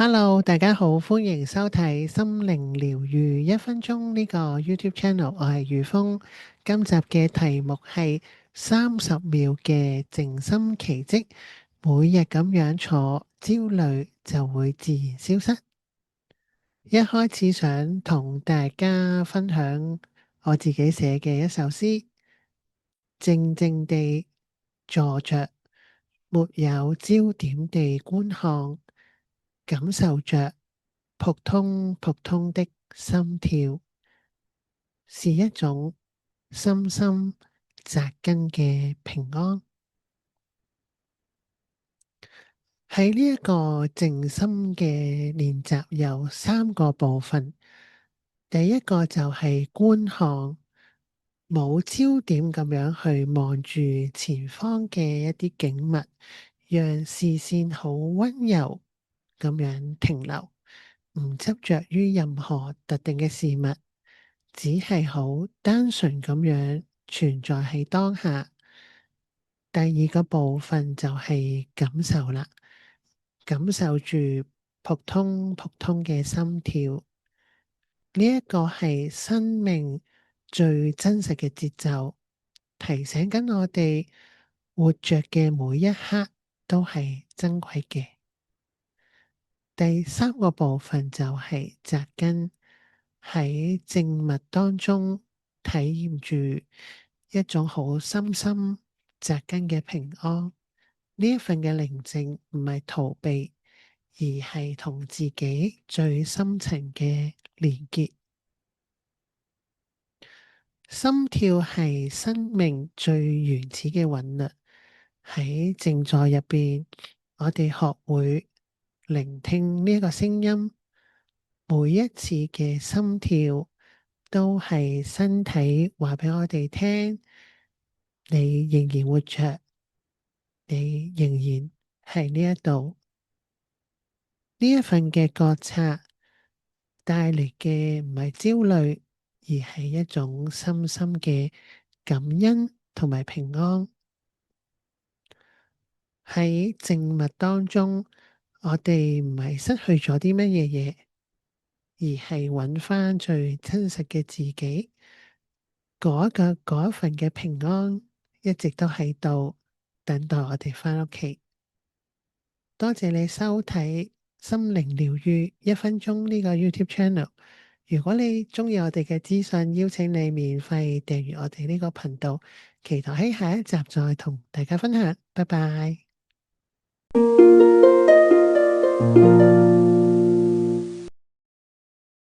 Hello，大家好，歡迎收睇心靈療愈1分鐘呢個 YouTube channel，我係宇峰。今集嘅題目係30秒嘅靜心奇蹟，每日咁樣坐，焦慮就會自然消失。一開始想同大家分享我自己寫嘅一首詩，靜靜地坐着，沒有焦點地觀看，感受着撲通撲通的心跳，是一種深深扎根嘅平安。喺呢一個靜心嘅練習有3個部分，第一個就係觀看，冇焦點咁樣去望住前方嘅一啲景物，讓視線好溫柔咁樣停留，唔執着於任何特定嘅事物，只係好單純咁樣存在喺當下。第二個部分就係感受啦，感受住撲通撲通嘅心跳，呢一個係生命最真實嘅節奏，提醒緊我哋活着嘅每一刻都係珍貴嘅。第三個部分就係扎根喺靜默當中，體驗住一種好深深扎根嘅平安。呢一份嘅寧靜唔係逃避，而係同自己最深層嘅連結。心跳係生命最原始嘅韻律，喺靜坐入邊，我哋學會聆聽呢一個聲音，每一次嘅心跳都係身體話俾我哋聽，你仍然活着，你仍然喺呢一度。呢一份嘅覺察帶嚟嘅唔係焦慮，而係一種深深嘅感恩同埋平安。喺靜默當中，我哋唔係失去咗啲乜嘢嘢，而係揾翻最真實嘅自己。嗰一份嘅平安一直都喺度等待我哋翻屋企。多謝你收睇心靈療愈1分鐘呢個 YouTube channel。如果你鍾意我哋嘅資訊，邀請你免費訂閱我哋呢個頻道，期待喺下一集再同大家分享。拜拜。